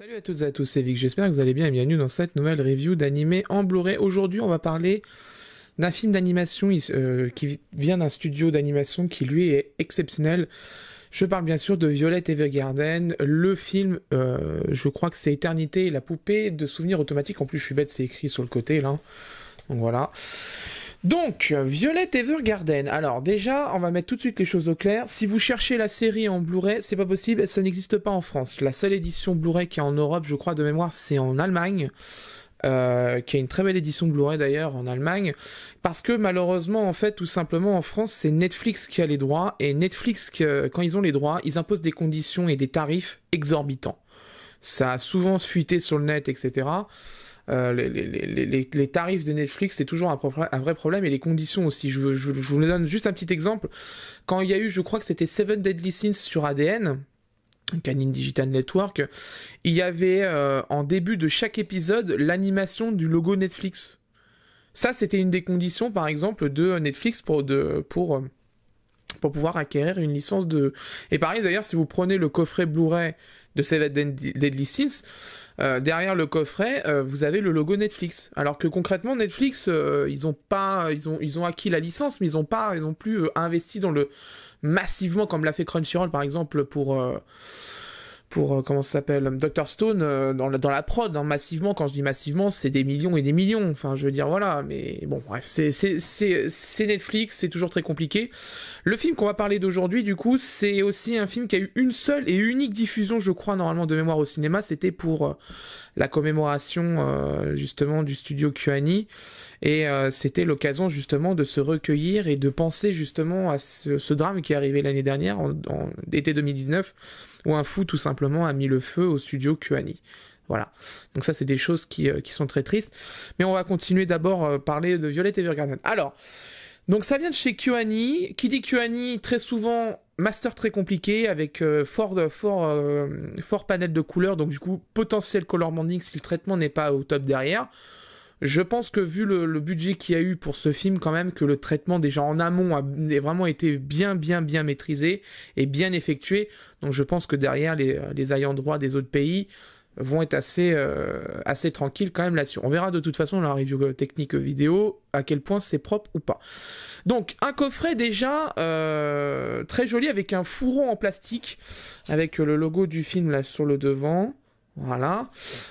Salut à toutes et à tous, c'est Vic, j'espère que vous allez bien et bienvenue dans cette nouvelle review d'animé en Blu-ray. Aujourd'hui, on va parler d'un film d'animation qui vient d'un studio d'animation qui lui est exceptionnel. Je parle bien sûr de Violet Evergarden, le film, je crois que c'est Éternité et la poupée de souvenirs automatiques. En plus, je suis bête, c'est écrit sur le côté là. Donc voilà. Donc, Violet Evergarden. Alors déjà, on va mettre tout de suite les choses au clair. Si vous cherchez la série en Blu-ray, c'est pas possible, ça n'existe pas en France. La seule édition Blu-ray qui est en Europe, je crois de mémoire, c'est en Allemagne. Qui a une très belle édition Blu-ray d'ailleurs en Allemagne, parce que malheureusement en fait tout simplement en France c'est Netflix qui a les droits, et Netflix quand ils ont les droits ils imposent des conditions et des tarifs exorbitants. Ça a souvent fuité sur le net, etc. Les tarifs de Netflix c'est toujours un vrai problème, et les conditions aussi. Je vous donne juste un petit exemple. Quand il y a eu, je crois que c'était Seven Deadly Sins sur ADN, Canine Digital Network, il y avait en début de chaque épisode l'animation du logo Netflix. Ça, c'était une des conditions, par exemple, de Netflix pour pouvoir acquérir une licence de... Et pareil, d'ailleurs, si vous prenez le coffret Blu-ray de Seven Deadly Sins, derrière le coffret, vous avez le logo Netflix. Alors que concrètement, Netflix, ils ont acquis la licence, mais ils n'ont plus investi dans le massivement comme l'a fait Crunchyroll par exemple pour comment ça s'appelle, Dr Stone, dans la prod, hein. Massivement, quand je dis massivement, c'est des millions et des millions, enfin je veux dire voilà, mais bon bref, c'est Netflix, c'est toujours très compliqué. Le film qu'on va parler d'aujourd'hui du coup, c'est aussi un film qui a eu une seule et unique diffusion, je crois normalement de mémoire au cinéma, c'était pour la commémoration justement du studio KyoAni, et c'était l'occasion justement de se recueillir et de penser justement à ce drame qui est arrivé l'année dernière, en été 2019, où un fou tout simplement a mis le feu au studio KyoAni. Voilà. Donc ça c'est des choses qui sont très tristes. Mais on va continuer d'abord parler de Violet Evergarden. Alors, donc ça vient de chez KyoAni. Qui dit KyoAni, très souvent master très compliqué, avec fort panel de couleurs, donc du coup potentiel color banding si le traitement n'est pas au top derrière. Je pense que vu le budget qu'il y a eu pour ce film, quand même, que le traitement déjà en amont a vraiment été bien maîtrisé et bien effectué. Donc je pense que derrière, les ayants droit des autres pays vont être assez tranquilles quand même là-dessus. On verra de toute façon dans la review technique vidéo à quel point c'est propre ou pas. Donc un coffret déjà très joli, avec un fourreau en plastique avec le logo du film là sur le devant. Voilà.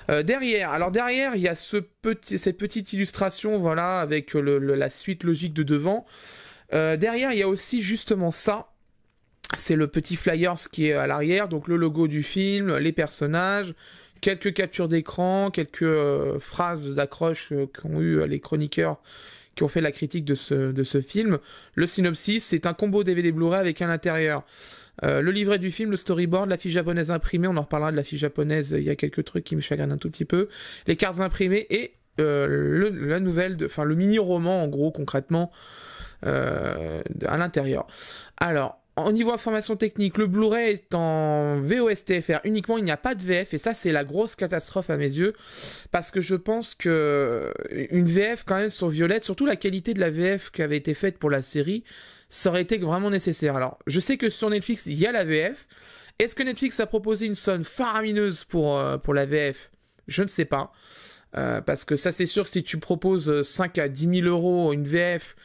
Derrière, il y a cette petite illustration, voilà, avec la suite logique de devant. Derrière, il y a aussi justement ça. C'est le petit flyers qui est à l'arrière, donc le logo du film, les personnages, quelques captures d'écran, quelques phrases d'accroche qu'ont eu les chroniqueurs qui ont fait la critique de ce film. Le synopsis, c'est un combo DVD Blu-ray avec à l'intérieur le livret du film, le storyboard, la fiche japonaise imprimée, on en reparlera de la fiche japonaise, il y a quelques trucs qui me chagrinent un tout petit peu, les cartes imprimées et la nouvelle, le mini-roman en gros concrètement à l'intérieur. Alors, au niveau information technique, le Blu-ray est en VOSTFR uniquement, il n'y a pas de VF, et ça c'est la grosse catastrophe à mes yeux, parce que je pense que une VF quand même sur Violette, surtout la qualité de la VF qui avait été faite pour la série, ça aurait été vraiment nécessaire. Alors, je sais que sur Netflix, il y a la VF. Est-ce que Netflix a proposé une somme faramineuse pour la VF? Je ne sais pas. Parce que ça, c'est sûr que si tu proposes 5 à 10 000 euros une VF,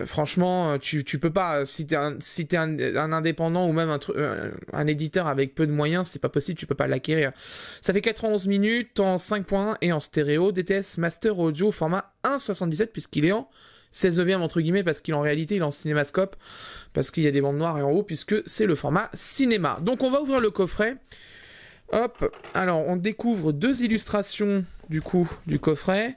franchement, tu peux pas. Si t'es un indépendant ou même un éditeur avec peu de moyens, c'est pas possible, tu peux pas l'acquérir. Ça fait 91 minutes en 5.1 et en stéréo, DTS Master Audio format 1.77 puisqu'il est en 16/9 entre guillemets, parce qu'en réalité il est en cinémascope, parce qu'il y a des bandes noires et en haut, puisque c'est le format cinéma. Donc on va ouvrir le coffret. Hop, alors on découvre deux illustrations du coup du coffret,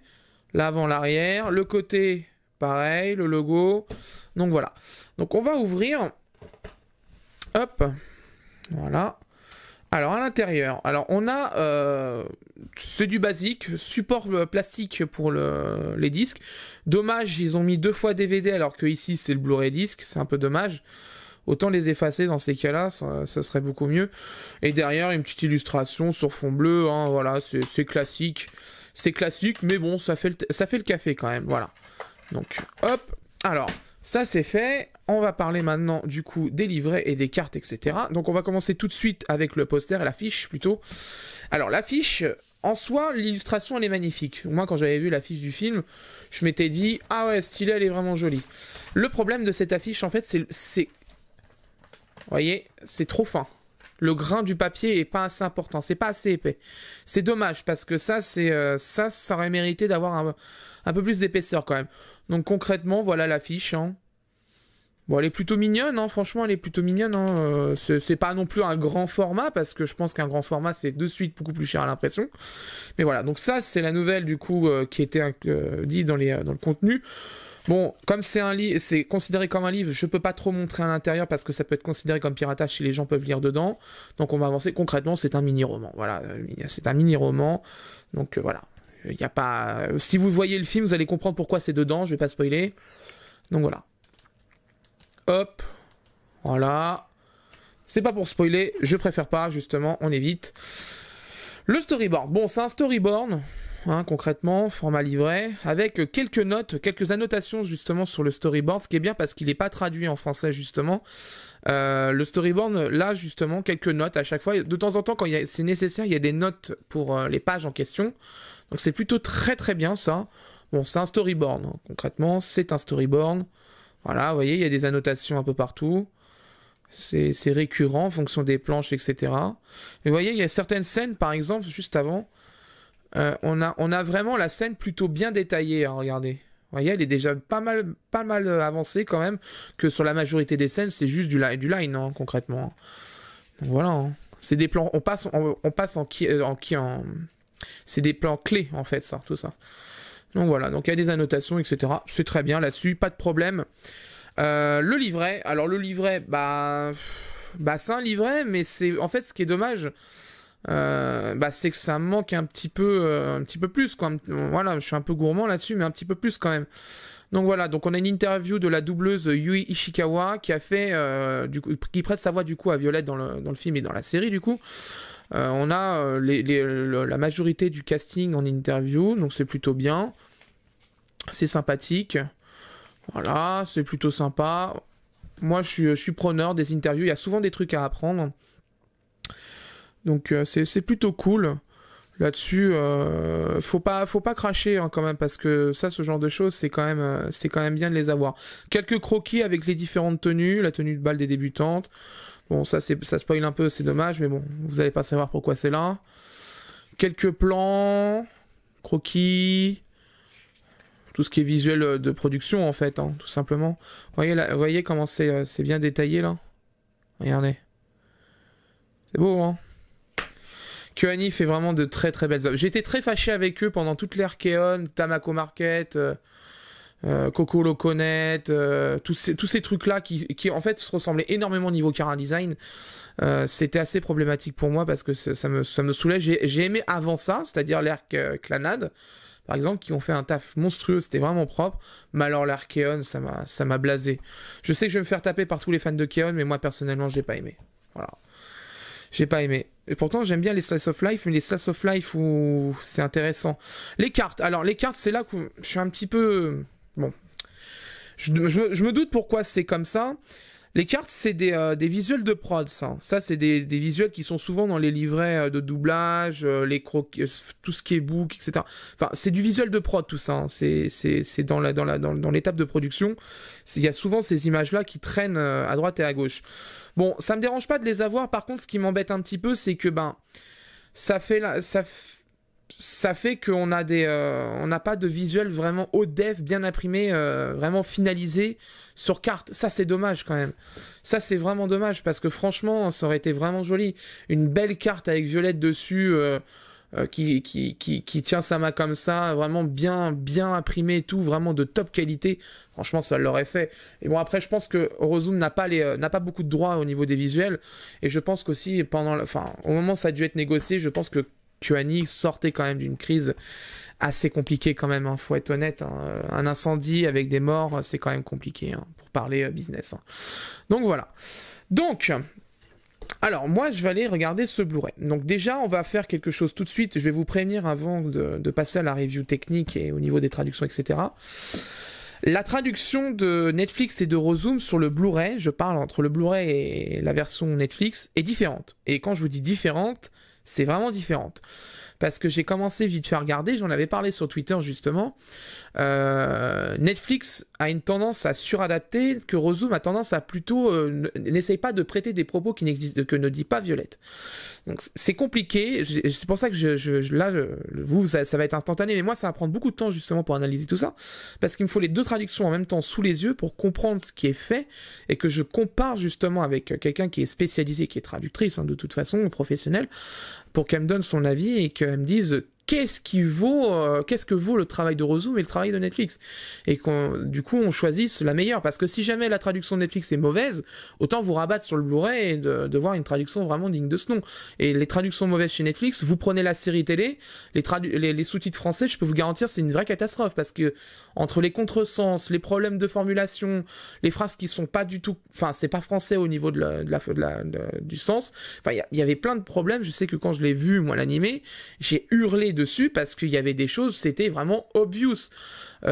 l'avant, l'arrière, le côté pareil, le logo. Donc voilà. Donc on va ouvrir. Hop, voilà. Alors à l'intérieur, alors on a, c'est du basique, support plastique pour les disques. Dommage, ils ont mis 2 fois DVD alors que ici c'est le Blu-ray disque, c'est un peu dommage. Autant les effacer dans ces cas-là, ça serait beaucoup mieux. Et derrière une petite illustration sur fond bleu, hein, voilà, c'est classique. C'est classique, mais bon, ça fait le café quand même, voilà. Donc hop, alors Ça c'est fait, on va parler maintenant du coup des livrets et des cartes, etc. Donc on va commencer tout de suite avec le poster et l'affiche plutôt. Alors l'affiche, en soi, l'illustration elle est magnifique. Moi quand j'avais vu l'affiche du film, je m'étais dit « Ah ouais, stylée, elle est vraiment jolie ». Le problème de cette affiche en fait, c'est... Vous voyez, c'est trop fin. Le grain du papier est pas assez important, c'est pas assez épais. C'est dommage parce que ça, ça aurait mérité d'avoir un peu plus d'épaisseur quand même. Donc concrètement, voilà l'affiche. Hein. Bon, elle est plutôt mignonne, hein. Franchement, elle est plutôt mignonne. Hein. C'est pas non plus un grand format parce que je pense qu'un grand format c'est de suite beaucoup plus cher à l'impression. Mais voilà, donc ça c'est la nouvelle du coup qui était dit dans le contenu. Bon, comme c'est un livre, c'est considéré comme un livre, je peux pas trop montrer à l'intérieur parce que ça peut être considéré comme piratage si les gens peuvent lire dedans. Donc on va avancer. Concrètement, c'est un mini-roman. Voilà, c'est un mini-roman. Donc voilà, il y a pas. Si vous voyez le film, vous allez comprendre pourquoi c'est dedans. Je vais pas spoiler. Donc voilà. Hop, voilà. C'est pas pour spoiler, je préfère pas justement. On évite. Le storyboard. Bon, c'est un storyboard. Hein, concrètement, format livret, avec quelques notes, quelques annotations justement sur le storyboard, ce qui est bien parce qu'il n'est pas traduit en français justement. Le storyboard, là justement, quelques notes à chaque fois. De temps en temps, quand c'est nécessaire, il y a des notes pour les pages en question. Donc c'est plutôt très très bien ça. Bon, c'est un storyboard, hein. Concrètement, c'est un storyboard. Voilà, vous voyez, il y a des annotations un peu partout. C'est récurrent en fonction des planches, etc. Et vous voyez, il y a certaines scènes, par exemple, juste avant... on a vraiment la scène plutôt bien détaillée, hein, regardez. Vous voyez, elle est déjà pas mal avancée quand même, que sur la majorité des scènes, c'est juste du line, hein, concrètement. Donc voilà, hein. C'est des plans, on passe c'est des plans clés, en fait, ça, tout ça. Donc voilà, donc il y a des annotations, etc. C'est très bien là-dessus, pas de problème. Le livret, alors le livret, bah c'est un livret, mais c'est, en fait, ce qui est dommage... c'est que ça me manque un petit peu plus quoi. Voilà, je suis un peu gourmand là-dessus, mais un petit peu plus quand même. Donc voilà, donc on a une interview de la doubleuse Yui Ishikawa qui a fait qui prête sa voix du coup à Violette dans le film et dans la série du coup. On a la majorité du casting en interview, donc c'est plutôt bien. C'est sympathique. Voilà, c'est plutôt sympa. Moi je suis preneur des interviews, il y a souvent des trucs à apprendre. Donc c'est plutôt cool là-dessus. Faut pas cracher hein, quand même parce que ça, ce genre de choses, c'est quand même bien de les avoir. Quelques croquis avec les différentes tenues, la tenue de bal des débutantes. Bon, ça spoil un peu, c'est dommage, mais bon, vous allez pas savoir pourquoi c'est là. Quelques plans, croquis, tout ce qui est visuel de production en fait, hein, tout simplement. Vous voyez comment c'est bien détaillé là. Regardez, c'est beau, hein. KyoAni fait vraiment de très très belles œuvres. J'étais très fâché avec eux pendant toute l'ère Keon, Tamako Market, Coco Loconet, tous ces trucs-là qui en fait se ressemblaient énormément au niveau chara design. C'était assez problématique pour moi parce que ça me saoulait. J'ai aimé avant ça, c'est-à-dire l'ère Clanad, par exemple, qui ont fait un taf monstrueux, c'était vraiment propre. Mais alors l'ère Keon, ça m'a blasé. Je sais que je vais me faire taper par tous les fans de Keon, mais moi personnellement, j'ai pas aimé. Voilà. J'ai pas aimé. Et pourtant, j'aime bien les Slice of Life, mais les Slice of Life où c'est intéressant. Les cartes. Alors, les cartes, c'est là que je suis un petit peu... Bon. Je me doute pourquoi c'est comme ça. Les cartes, c'est des visuels de prod, ça. Ça, c'est des visuels qui sont souvent dans les livrets de doublage, les tout ce qui est book, etc. Enfin, c'est du visuel de prod, tout ça. Hein. C'est dans l'étape de production. Il y a souvent ces images-là qui traînent à droite et à gauche. Bon, ça me dérange pas de les avoir. Par contre, ce qui m'embête un petit peu, c'est que ça fait qu'on a on n'a pas de visuel vraiment haut def, bien imprimé, vraiment finalisé sur carte. Ça, c'est dommage quand même. Ça, c'est vraiment dommage parce que franchement, ça aurait été vraiment joli. Une belle carte avec Violette dessus, qui tient sa main comme ça, vraiment bien imprimé et tout, vraiment de top qualité. Franchement, ça l'aurait fait. Et bon, après, je pense que Orozum n'a pas beaucoup de droits au niveau des visuels. Et je pense qu'aussi, au moment où ça a dû être négocié, je pense que KyoAni sortait quand même d'une crise assez compliquée quand même, hein, faut être honnête. Hein. Un incendie avec des morts, c'est quand même compliqué hein, pour parler business. Hein. Donc voilà. Donc, alors moi je vais aller regarder ce Blu-ray. Donc déjà on va faire quelque chose tout de suite. Je vais vous prévenir avant de passer à la review technique et au niveau des traductions, etc. La traduction de Netflix et de Rozoom sur le Blu-ray, je parle entre le Blu-ray et la version Netflix, est différente. Et quand je vous dis différente, c'est vraiment différente. Parce que j'ai commencé vite fait à regarder, j'en avais parlé sur Twitter justement. Netflix a une tendance à suradapter, que Rozoom a tendance à plutôt n'essaye pas de prêter des propos qui n'existent, que ne dit pas Violette. Donc c'est compliqué, c'est pour ça que vous ça va être instantané, mais moi ça va prendre beaucoup de temps justement pour analyser tout ça, parce qu'il me faut les deux traductions en même temps sous les yeux pour comprendre ce qui est fait et que je compare justement avec quelqu'un qui est spécialisé, qui est traductrice de toute façon, professionnelle, pour qu'elle me donne son avis et qu'elle me dise qu'est-ce que vaut le travail de Rozoom et le travail de Netflix, et du coup on choisisse la meilleure, parce que si jamais la traduction de Netflix est mauvaise, autant vous rabattre sur le Blu-ray et de voir une traduction vraiment digne de ce nom. Et les traductions mauvaises chez Netflix, vous prenez la série télé, les sous-titres français, je peux vous garantir c'est une vraie catastrophe, parce que entre les contresens, les problèmes de formulation, les phrases qui sont pas du tout, enfin c'est pas français au niveau du sens, enfin il y avait plein de problèmes. Je sais que quand je l'ai vu moi l'animé, j'ai hurlé dessus parce qu'il y avait des choses, c'était vraiment obvious.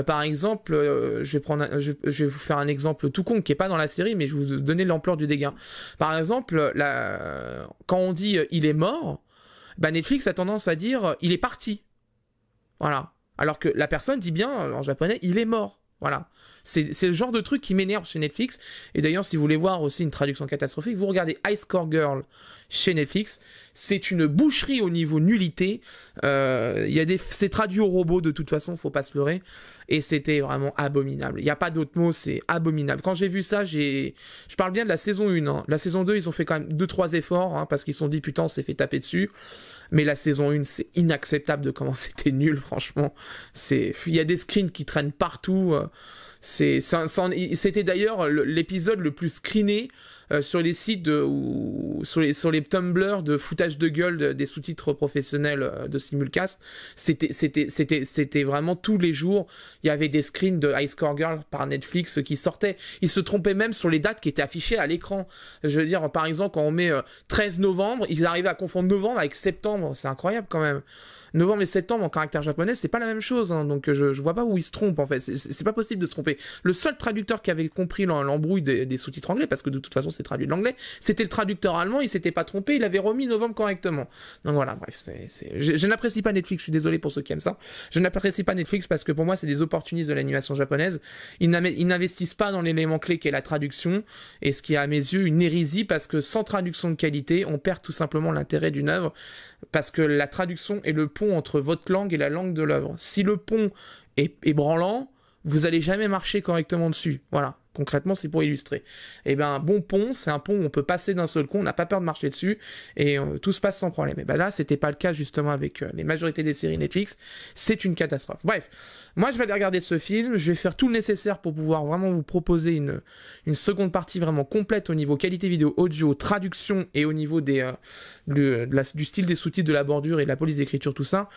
Par exemple, je vais vous faire un exemple tout con qui est pas dans la série, mais je vais vous donner l'ampleur du dégât. Par exemple, quand on dit il est mort, Netflix a tendance à dire il est parti. Voilà. Alors que la personne dit bien en japonais il est mort. Voilà. C'est le genre de truc qui m'énerve chez Netflix. Et d'ailleurs, si vous voulez voir aussi une traduction catastrophique, vous regardez Ice Core Girl chez Netflix. C'est une boucherie au niveau nullité. C'est traduit au robot de toute façon, faut pas se leurrer. Et c'était vraiment abominable. Il n'y a pas d'autre mot, c'est abominable. Quand j'ai vu ça, je parle bien de la saison 1. La saison 2, ils ont fait quand même 2-3 efforts, parce qu'ils se sont dit, putain, on s'est fait taper dessus. Mais la saison 1, c'est inacceptable de comment c'était nul, franchement. Il y a des screens qui traînent partout. C'était d'ailleurs l'épisode le plus screené sur les sites sur les Tumblr de foutage de gueule des sous-titres professionnels de simulcast. C'était vraiment tous les jours, il y avait des screens de Ice Core Girl par Netflix qui sortaient. Ils se trompaient même sur les dates qui étaient affichées à l'écran. Je veux dire, par exemple, quand on met 13 novembre, ils arrivaient à confondre novembre avec septembre. C'est incroyable quand même. Novembre et septembre en caractère japonais, c'est pas la même chose, donc je vois pas où ils se trompent en fait, c'est pas possible de se tromper. Le seul traducteur qui avait compris l'embrouille des sous-titres anglais, parce que de toute façon c'est traduit de l'anglais, c'était le traducteur allemand, il s'était pas trompé, il avait remis novembre correctement. Donc voilà, bref, je n'apprécie pas Netflix, je suis désolé pour ceux qui aiment ça, je n'apprécie pas Netflix parce que pour moi c'est des opportunistes de l'animation japonaise, ils n'investissent pas dans l'élément clé qui est la traduction, et ce qui est à mes yeux une hérésie, parce que sans traduction de qualité, on perd tout simplement l'intérêt d'une œuvre, parce que la traduction est le pont entre votre langue et la langue de l'œuvre. Si le pont est branlant, vous allez jamais marcher correctement dessus. Voilà. Concrètement, c'est pour illustrer. Et un bon pont, c'est un pont où on peut passer d'un seul coup, on n'a pas peur de marcher dessus, et tout se passe sans problème. Et là, c'était pas le cas justement avec les majorités des séries Netflix. C'est une catastrophe. Bref, moi je vais aller regarder ce film, je vais faire tout le nécessaire pour pouvoir vraiment vous proposer une seconde partie vraiment complète au niveau qualité vidéo, audio, traduction, et au niveau du style des sous-titres, de la bordure et de la police d'écriture, tout ça.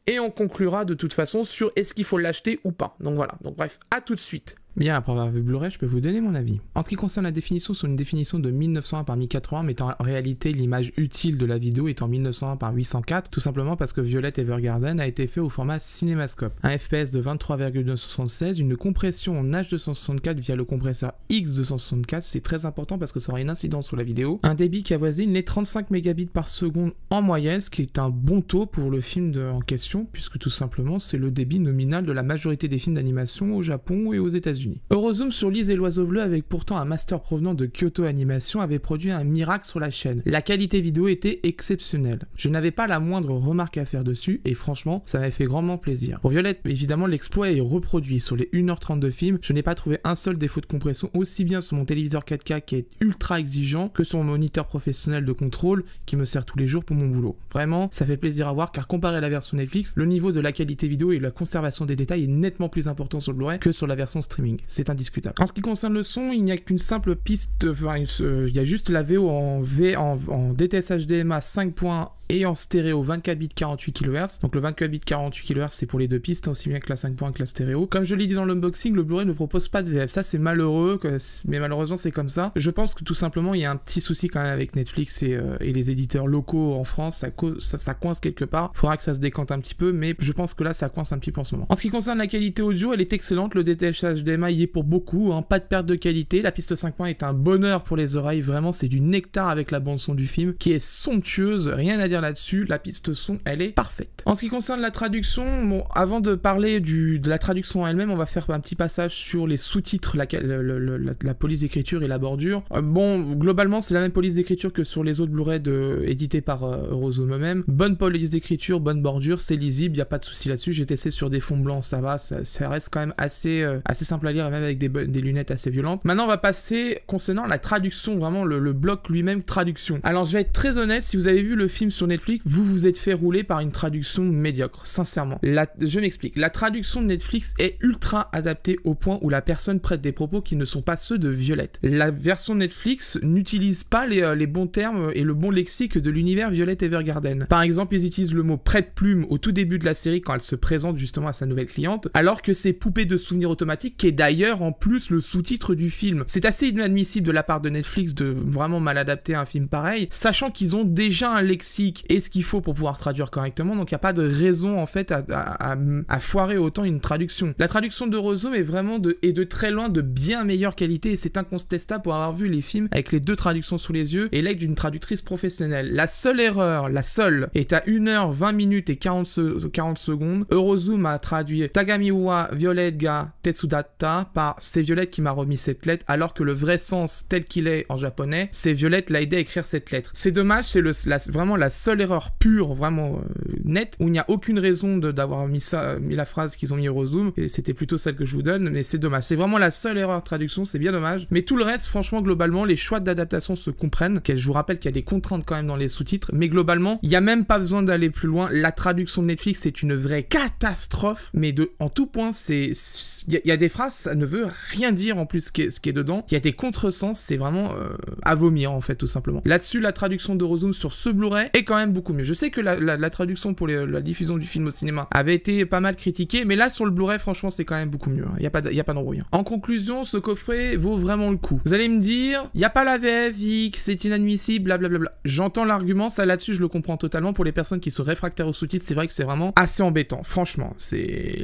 Et on conclura de toute façon sur est-ce qu'il faut l'acheter ou pas. Donc voilà, donc bref, à tout de suite. Bien, après avoir vu Blu-ray, je peux vous donner mon avis. En ce qui concerne la définition, c'est une définition de 1901 par 1080, mais en réalité, l'image utile de la vidéo est en 1901 par 804, tout simplement parce que Violet Evergarden a été fait au format Cinémascope. Un FPS de 23,276, une compression en H264 via le compresseur X264, c'est très important parce que ça aura une incidence sur la vidéo. Un débit qui avoisine les 35 mégabits par seconde en moyenne, ce qui est un bon taux pour le film en question, puisque tout simplement, c'est le débit nominal de la majorité des films d'animation au Japon et aux États-Unis. Eurozoom sur Lise et l'Oiseau Bleu, avec pourtant un master provenant de Kyoto Animation, avait produit un miracle sur la chaîne. La qualité vidéo était exceptionnelle. Je n'avais pas la moindre remarque à faire dessus, et franchement, ça m'avait fait grandement plaisir. Pour Violette, évidemment, l'exploit est reproduit. Sur les 1h30 de film, je n'ai pas trouvé un seul défaut de compression, aussi bien sur mon téléviseur 4K qui est ultra exigeant, que sur mon moniteur professionnel de contrôle, qui me sert tous les jours pour mon boulot. Vraiment, ça fait plaisir à voir, car comparé à la version Netflix, le niveau de la qualité vidéo et la conservation des détails est nettement plus important sur le Blu-ray que sur la version streaming. Knowing, c'est indiscutable. En ce qui concerne le son, il n'y a qu'une simple piste, enfin il y a juste la VO en DTS HDMI 5 points et en stéréo 24 bits 48 kHz. Donc le 24 bits 48 kHz c'est pour les deux pistes, aussi bien que la 5 points que la stéréo. Comme je l'ai dit dans l'unboxing, le Blu-ray ne propose pas de VF. Ça c'est malheureux, mais malheureusement c'est comme ça. Je pense que tout simplement il y a un petit souci quand même avec Netflix et les éditeurs locaux en France, ça coince quelque part. Faudra que ça se décante un petit peu, mais je pense que là ça coince un petit peu en ce moment. En ce qui concerne la qualité audio, elle est excellente. Le DTS HDMI y est pour beaucoup, hein, pas de perte de qualité. La piste 5 points est un bonheur pour les oreilles, vraiment c'est du nectar avec la bande son du film qui est somptueuse, rien à dire là-dessus. La piste son elle est parfaite. En ce qui concerne la traduction, bon, avant de parler de la traduction elle-même, on va faire un petit passage sur les sous-titres, la police d'écriture et la bordure. Bon, globalement c'est la même police d'écriture que sur les autres Blu-ray édités par Eurozoom eux-mêmes. Bonne police d'écriture, bonne bordure, c'est lisible, y a pas de souci là-dessus. J'ai testé sur des fonds blancs, ça va, ça reste quand même assez simple à lire, et même avec des lunettes assez violentes. Maintenant on va passer concernant la traduction, vraiment le bloc lui-même traduction. Alors je vais être très honnête, si vous avez vu le film sur Netflix, vous vous êtes fait rouler par une traduction médiocre, sincèrement. Je m'explique, la traduction de Netflix est ultra adaptée au point où la personne prête des propos qui ne sont pas ceux de Violette. La version Netflix n'utilise pas les bons termes et le bon lexique de l'univers Violet Evergarden. Par exemple, ils utilisent le mot prête-plume au tout début de la série quand elle se présente justement à sa nouvelle cliente, alors que c'est Poupée de souvenirs automatique qui est d'ailleurs en plus le sous-titre du film. C'est assez inadmissible de la part de Netflix de vraiment mal adapter un film pareil, sachant qu'ils ont déjà un lexique et ce qu'il faut pour pouvoir traduire correctement, donc il n'y a pas de raison en fait à foirer autant une traduction. La traduction d'Eurozoom est vraiment de très loin de bien meilleure qualité et c'est incontestable pour avoir vu les films avec les deux traductions sous les yeux et l'aide d'une traductrice professionnelle. La seule erreur, est à 1h 20 minutes et 40 secondes. Eurozoom a traduit Tagamiwa Violet ga Tetsudata par c'est Violette qui m'a remis cette lettre, alors que le vrai sens tel qu'il est en japonais, c'est Violette l'a aidé à écrire cette lettre. C'est dommage, c'est vraiment la seule erreur pure, vraiment nette, où il n'y a aucune raison d'avoir mis la phrase qu'ils ont mis Eurozoom, et c'était plutôt celle que je vous donne, mais c'est dommage. C'est vraiment la seule erreur de traduction, c'est bien dommage. Mais tout le reste, franchement, globalement, les choix d'adaptation se comprennent. Je vous rappelle qu'il y a des contraintes quand même dans les sous-titres, mais globalement, il n'y a même pas besoin d'aller plus loin. La traduction de Netflix, c'est une vraie catastrophe, mais en tout point, il y a des phrases, ça ne veut rien dire en plus ce qui est dedans. Il y a des contresens, c'est vraiment à vomir en fait, tout simplement. Là-dessus, la traduction d'Eurozoom sur ce Blu-ray est quand même beaucoup mieux. Je sais que la traduction pour la diffusion du film au cinéma avait été pas mal critiquée, mais là, sur le Blu-ray, franchement, c'est quand même beaucoup mieux. Il n'y a pas d'embrouille. En conclusion, ce coffret vaut vraiment le coup. Vous allez me dire, il n'y a pas la VFX, c'est inadmissible, blablabla. J'entends l'argument, ça là-dessus, je le comprends totalement. Pour les personnes qui sont réfractaires aux sous-titres, c'est vrai que c'est vraiment assez embêtant. Franchement,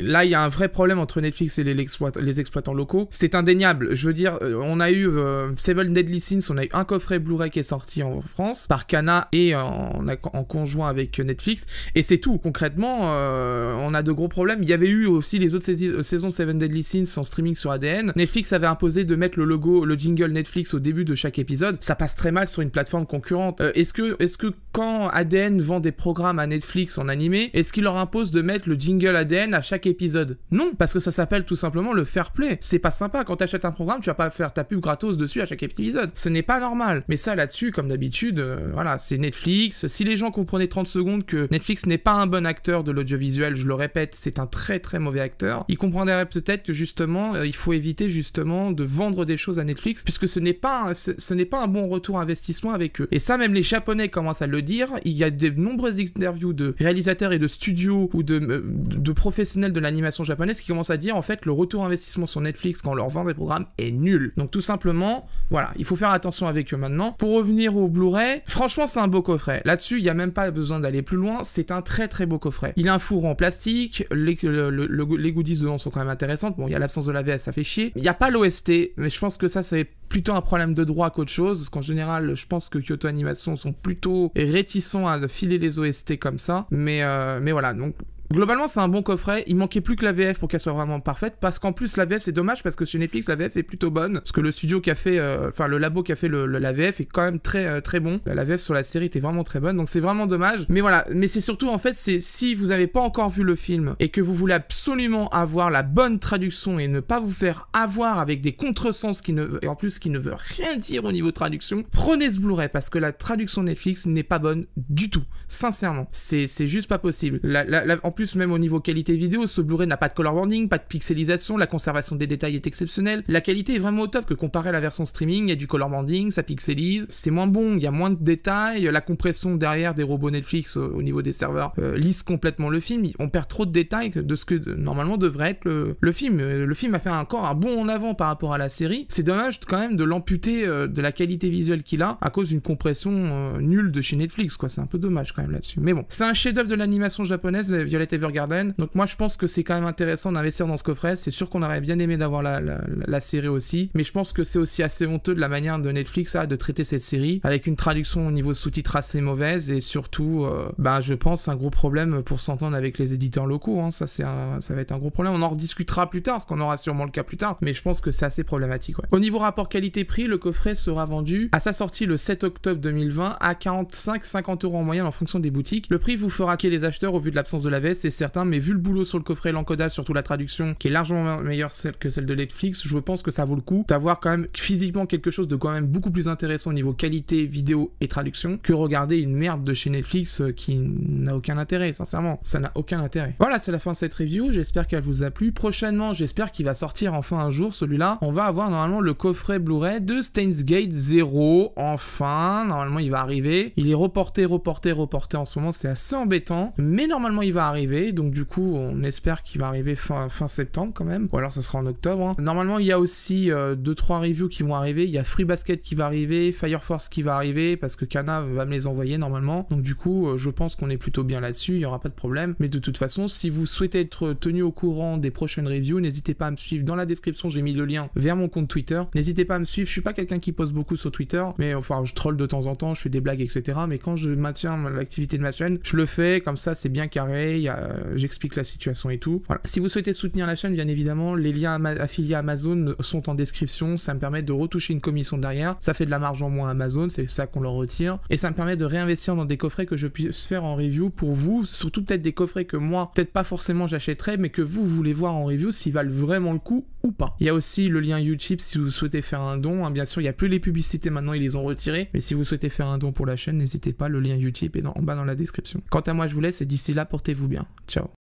là, il y a un vrai problème entre Netflix et les exploitants locaux. C'est indéniable. Je veux dire, on a eu Seven Deadly Sins, on a eu un coffret Blu-ray qui est sorti en France par Kana et en conjoint avec Netflix. Et c'est tout. Concrètement, on a de gros problèmes. Il y avait eu aussi les autres saisons de Seven Deadly Sins en streaming sur ADN. Netflix avait imposé de mettre le jingle Netflix au début de chaque épisode. Ça passe très mal sur une plateforme concurrente. Est-ce que quand ADN vend des programmes à Netflix en animé, est-ce qu'il leur impose de mettre le jingle ADN à chaque épisode? Non, parce que ça s'appelle tout simplement le fair play. C'est pas sympa. Quand t'achètes un programme, tu vas pas faire ta pub gratos dessus à chaque épisode. Ce n'est pas normal. Mais ça, là-dessus, comme d'habitude, voilà, c'est Netflix. Si les gens comprenaient 30 secondes que Netflix n'est pas un bon acteur de l'audiovisuel, je le répète, c'est un très très mauvais acteur, ils comprendraient peut-être que justement, il faut éviter justement de vendre des choses à Netflix, puisque ce n'est pas un bon retour investissement avec eux. Et ça, même les Japonais commencent à le dire. Il y a de nombreuses interviews de réalisateurs et de studios ou de professionnels de l'animation japonaise qui commencent à dire en fait le retour investissement sur Netflix quand on leur vend des programmes est nul. Donc tout simplement, voilà, il faut faire attention avec eux maintenant. Pour revenir au Blu-ray, franchement c'est un beau coffret. Là-dessus, il n'y a même pas besoin d'aller plus loin, c'est un très très beau coffret. Il a un four en plastique, les goodies dedans sont quand même intéressantes. Bon, il y a l'absence de la VS, ça fait chier. Il n'y a pas l'OST, mais je pense que ça c'est plutôt un problème de droit qu'autre chose, parce qu'en général, je pense que Kyoto Animation sont plutôt réticents à filer les OST comme ça. Mais voilà, donc globalement, c'est un bon coffret. Il manquait plus que la VF pour qu'elle soit vraiment parfaite. Parce qu'en plus, la VF, c'est dommage parce que chez Netflix, la VF est plutôt bonne. Parce que le studio qui a fait, le labo qui a fait la VF est quand même très très bon. La VF sur la série était vraiment très bonne. Donc c'est vraiment dommage. Mais voilà. Mais c'est surtout, en fait, c'est si vous n'avez pas encore vu le film et que vous voulez absolument avoir la bonne traduction et ne pas vous faire avoir avec des contresens et en plus qui ne veut rien dire au niveau traduction, prenez ce Blu-ray parce que la traduction Netflix n'est pas bonne du tout. Sincèrement. C'est juste pas possible. En plus, même au niveau qualité vidéo, ce Blu-ray n'a pas de color banding, pas de pixelisation, la conservation des détails est exceptionnelle. La qualité est vraiment au top, que comparé à la version streaming, il y a du color banding, ça pixelise, c'est moins bon, il y a moins de détails, la compression derrière des robots Netflix au niveau des serveurs lisse complètement le film, on perd trop de détails de ce que normalement devrait être le film. Le film a fait encore un bond en avant par rapport à la série. C'est dommage quand même de l'amputer de la qualité visuelle qu'il a à cause d'une compression nulle de chez Netflix, quoi. C'est un peu dommage quand même là-dessus. Mais bon, c'est un chef-d'œuvre de l'animation japonaise, Violet Evergarden. Donc moi je pense que c'est quand même intéressant d'investir dans ce coffret. C'est sûr qu'on aurait bien aimé d'avoir la série aussi, mais je pense que c'est aussi assez honteux de la manière de Netflix de traiter cette série avec une traduction au niveau sous-titres assez mauvaise et surtout, je pense un gros problème pour s'entendre avec les éditeurs locaux. Hein. Ça va être un gros problème. On en rediscutera plus tard, parce qu'on aura sûrement le cas plus tard, mais je pense que c'est assez problématique. Ouais. Au niveau rapport qualité-prix, le coffret sera vendu à sa sortie le 7 octobre 2020 à 45-50 € en moyenne en fonction des boutiques. Le prix vous fera quiller les acheteurs au vu de l'absence de la VS, c'est certain, mais vu le boulot sur le coffret, l'encodage, surtout la traduction, qui est largement meilleure que celle de Netflix, je pense que ça vaut le coup d'avoir quand même physiquement quelque chose de quand même beaucoup plus intéressant au niveau qualité, vidéo et traduction que regarder une merde de chez Netflix qui n'a aucun intérêt, sincèrement. Ça n'a aucun intérêt. Voilà, c'est la fin de cette review. J'espère qu'elle vous a plu. Prochainement, j'espère qu'il va sortir enfin un jour, celui-là. On va avoir normalement le coffret Blu-ray de Steins Gate 0. Enfin, normalement, il va arriver. Il est reporté en ce moment. C'est assez embêtant. Mais normalement, il va arriver. Donc, du coup, on espère qu'il va arriver fin septembre quand même. Ou alors, ça sera en octobre. Hein. Normalement, il y a aussi 2-3 reviews qui vont arriver. Il y a Free Basket qui va arriver. Fire Force qui va arriver parce que Kana va me les envoyer normalement. Donc, du coup, je pense qu'on est plutôt bien là-dessus. Il n'y aura pas de problème. Mais de toute façon, si vous souhaitez être tenu au courant des prochaines reviews, n'hésitez pas à me suivre. Dans la description, j'ai mis le lien vers mon compte Twitter. N'hésitez pas à me suivre. Je suis pas quelqu'un qui poste beaucoup sur Twitter, mais enfin, je troll de temps en temps, je fais des blagues, etc. Mais quand je maintiens l'activité de ma chaîne, je le fais comme ça, c'est bien carré. J'explique la situation et tout. Voilà. Si vous souhaitez soutenir la chaîne, bien évidemment, les liens affiliés à Amazon sont en description. Ça me permet de retoucher une commission derrière. Ça fait de la marge en moins à Amazon, c'est ça qu'on leur retire. Et ça me permet de réinvestir dans des coffrets que je puisse faire en review pour vous. Surtout peut-être des coffrets que moi, peut-être pas forcément j'achèterais, mais que vous voulez voir en review s'ils valent vraiment le coup ou pas. Il y a aussi le lien Utip si vous souhaitez faire un don. Hein, bien sûr, il n'y a plus les publicités maintenant, ils les ont retirées. Mais si vous souhaitez faire un don pour la chaîne, n'hésitez pas, le lien Utip est en bas dans la description. Quant à moi, je vous laisse et d'ici là, portez-vous bien. Ciao.